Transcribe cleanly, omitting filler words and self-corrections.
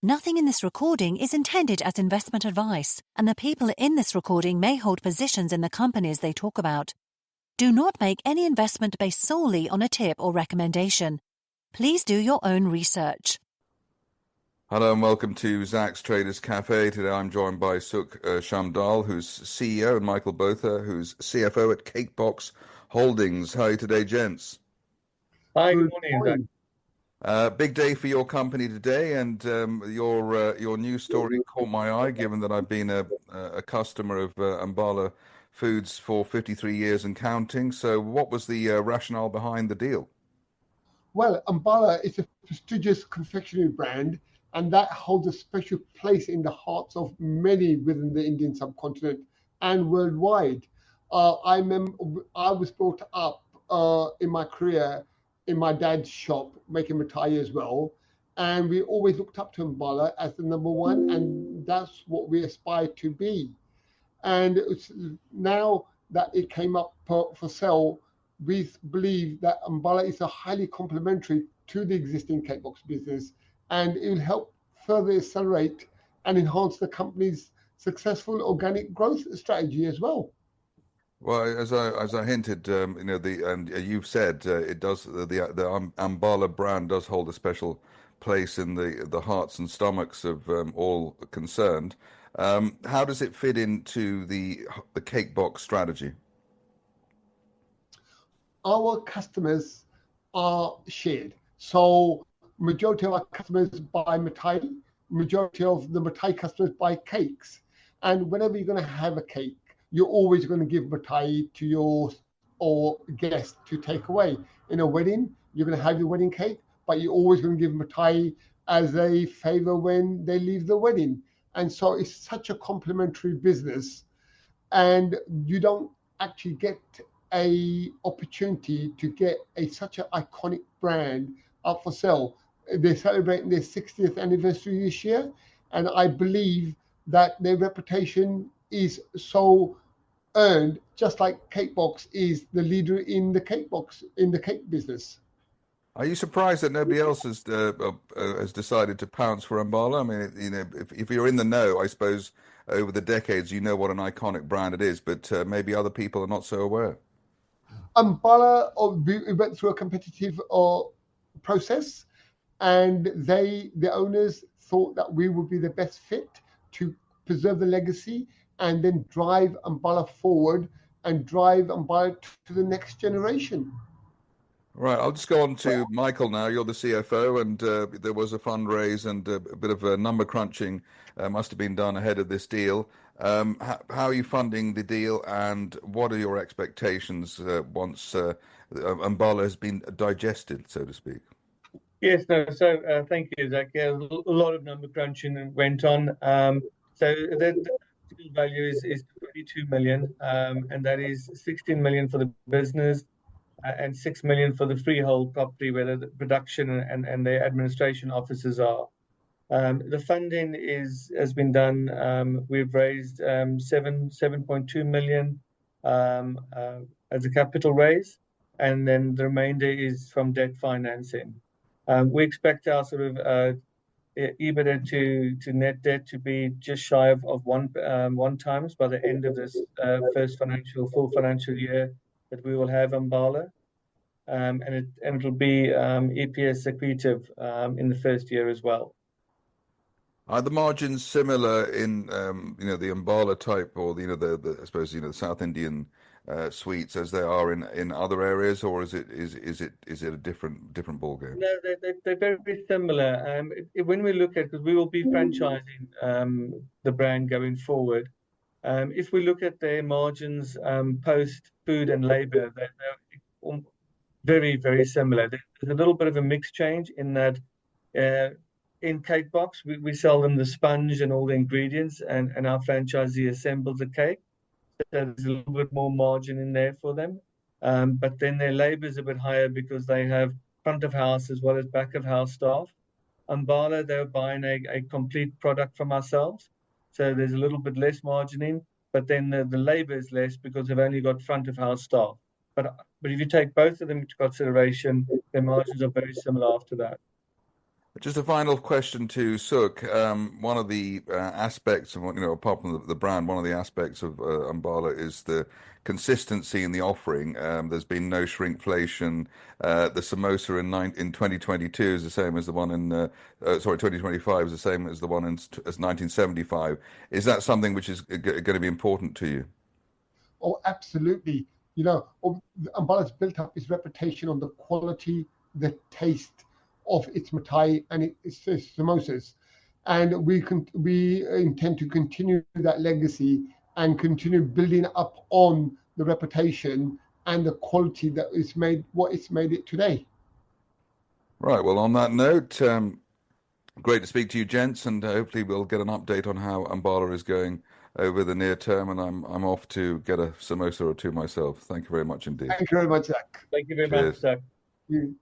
Nothing in this recording is intended as investment advice, and the people in this recording may hold positions in the companies they talk about. Do not make any investment based solely on a tip or recommendation. Please do your own research. Hello and welcome to Zak's Traders Cafe. Today I'm joined by Sukh Chamdal, who's CEO, and Michael Botha, who's CFO at Cakebox Holdings. How are you today, gents? Hi, good morning, Zak. Big day for your company today, and your news story caught my eye, given that I've been a customer of Ambala Foods for 53 years and counting. So what was the rationale behind the deal? Well, Ambala is a prestigious confectionery brand, and that holds a special place in the hearts of many within the Indian subcontinent and worldwide. I was brought up in my career in my dad's shop making mithai as well, and we always looked up to Ambala as the number one, and that's what we aspire to be. And it's now that it came up for sale, we believe that Ambala is a highly complementary to the existing Cakebox business, and it will help further accelerate and enhance the company's successful organic growth strategy as well. Well, as I hinted, and you've said it does. The Ambala brand does hold a special place in the hearts and stomachs of all concerned. How does it fit into the Cakebox strategy? Our customers are shared. So majority of our customers buy mithai, majority of the mithai customers buy cakes. And whenever you're going to have a cake, you're always going to give mithai to your guest to take away. In a wedding, you're going to have your wedding cake, but you're always going to give mithai as a favor when they leave the wedding. And so it's such a complementary business, and you don't actually get a opportunity to get such an iconic brand up for sale. They're celebrating their 60th anniversary this year, and I believe that their reputation is so earned, just like Cakebox is the leader in the cake business. Are you surprised that nobody else has decided to pounce for Ambala? I mean, if you're in the know, I suppose over the decades you know what an iconic brand it is, but maybe other people are not so aware. Ambala went through a competitive process, and the owners thought that we would be the best fit to preserve the legacy and then drive Ambala forward and drive Ambala to the next generation. Right, I'll just go on to Michael now. You're the CFO, and there was a fundraise and a bit of number crunching must have been done ahead of this deal. How are you funding the deal, and what are your expectations once Ambala has been digested, so to speak? Yes, no. So thank you, Zak. Yeah, a lot of number crunching went on. So the value is 22 million, and that is 16 million for the business and 6 million for the freehold property where the production and the administration offices are. The funding has been done. We've raised 7.2 million as a capital raise, and then the remainder is from debt financing. We expect our sort of EBITDA to net debt to be just shy of one times by the end of this first full financial year that we will have Ambala, and it'll be EPS accretive in the first year as well. Are the margins similar in the Ambala type, or the I suppose the South Indian sweets as they are in other areas, or is it a different ballgame? No, they're very similar. When we look at, because we will be franchising the brand going forward, if we look at their margins post food and labour, they're very, very similar. There's a little bit of a mix change in that in Cakebox, we sell them the sponge and all the ingredients, and our franchisee assembles the cake. So there's a little bit more margin in there for them. But then their labour is a bit higher because they have front of house as well as back of house staff. Ambala, they're buying a complete product from ourselves. So there's a little bit less margin in, but then the labour is less because they've only got front of house staff. But if you take both of them into consideration, their margins are very similar after that. Just a final question to Sukh. One of the aspects of, apart from the brand, one of the aspects of Ambala is the consistency in the offering. There's been no shrinkflation. The samosa in 2022 is the same as the one in, 2025 is the same as the one as 1975. Is that something which is going to be important to you? Oh, absolutely. Ambala's built up its reputation on the quality, the taste of its mithai and its samosas, and we intend to continue that legacy and continue building up on the reputation and the quality that is made what it's made it today. Right. Well, on that note, great to speak to you, gents, and hopefully we'll get an update on how Ambala is going over the near term. And I'm off to get a samosa or two myself. Thank you very much indeed. Thank you very much, Zach. Thank you very Cheers. much, Zach. You.